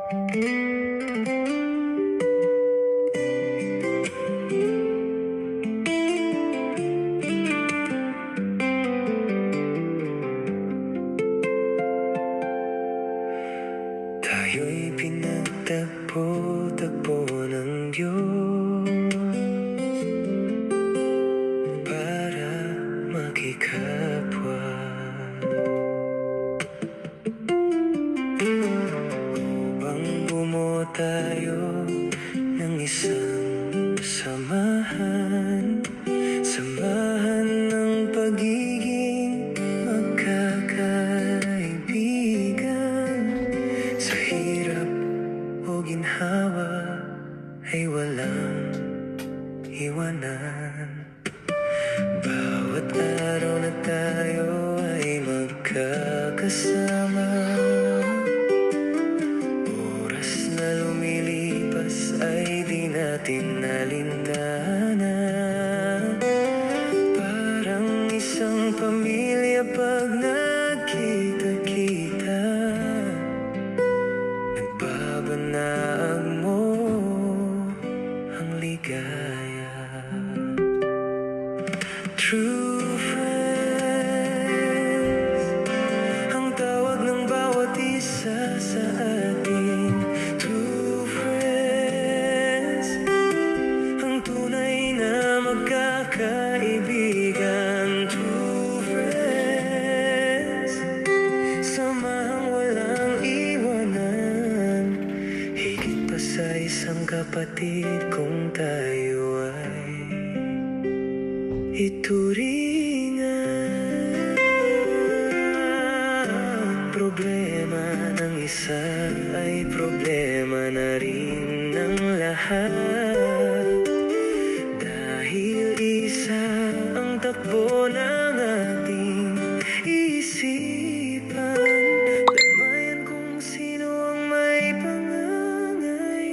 Tayo'y pinagtagpo-tagpo ng Diyos para makikapwa, upang bumuo tayo ng isang samahan, samahan ng pagiging magkakaibigan. Sa hirap o ginhawa ay walang iwanan. Bawat araw na tayo ay magkakasama, oras na lumilipas ay di natin nalintanan. Parang isang pamilya pag nagkita-kita, nagbabanaag mo ang ligaya. True friends, ang tawag ng bawat isa sa atin. True friends, ang tunay na magkakaibigan. True friends, samahang walang iwanan, higit pa sa isang kapatid kung tayo ay ituringan. Problema ng isa ay problema na rin ng lahat, dahil isa ang takbo ng ating isipan. Damayan kung sino ang may pangangailangan.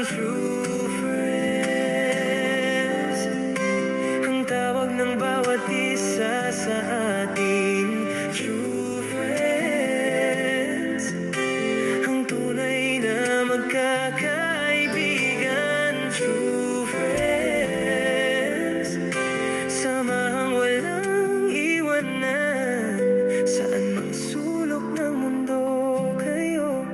True friends, ang tawag ng bawat isa sa atin. True friends, ang tunay na magkakaibigan. True friends, samahang walang iwanan. Saan mang sulok ng mundo kayo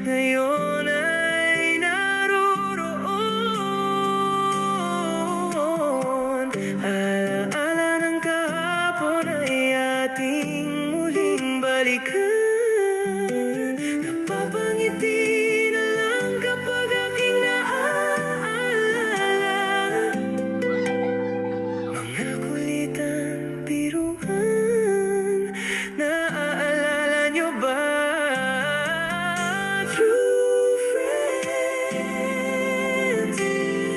ngayon ay naroroon. Alaala ng kahapon ay ating muling balikan. Napapangiti na lang kapag aking naaalala mga kulitan, biruan. Naaalala nyo ba? True friends,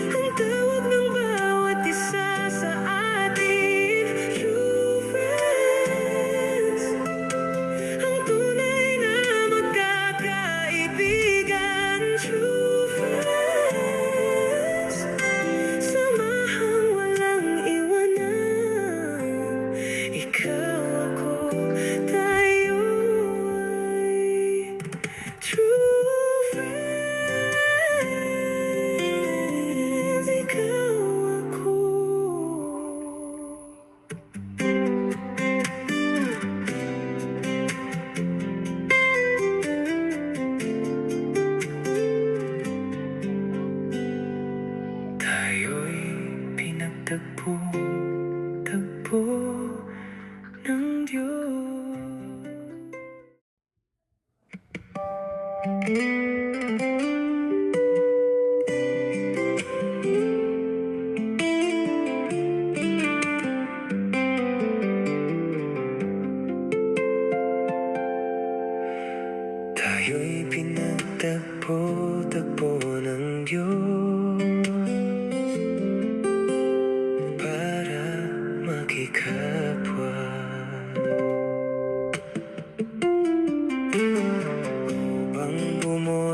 ang tawag ng bawat isa sa atin. True friends, ang tunay na magkakaibigan. True friends, samahang walang iwanan. Ikaw, ako, tayo ay true friends. Ikaw, ako. Tayo'y pinagtagpo-tagpo ng Diyos. Tayo'y pinagtagpo-tagpo ng Diyos para makikapwa, upang bumuo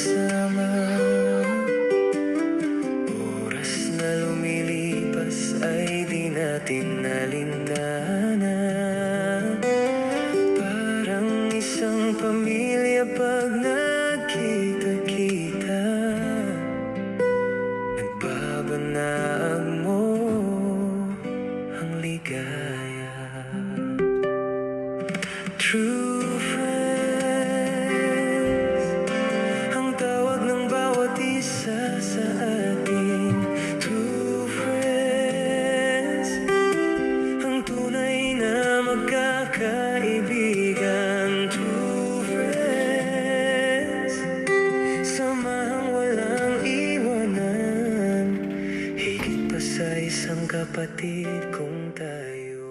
magkasama. Oras na lumilipas ay di natin alintana. Parang isang pamilya pag nagkita-kita. Nagbabanaag mo ang ligaya. True friends, ang tawag ng bawat isa sa atin. True friends, ang tunay na magkakaibigan. True friends, samahang walang iwanan. Higit pa sa isang kapatid kung tayo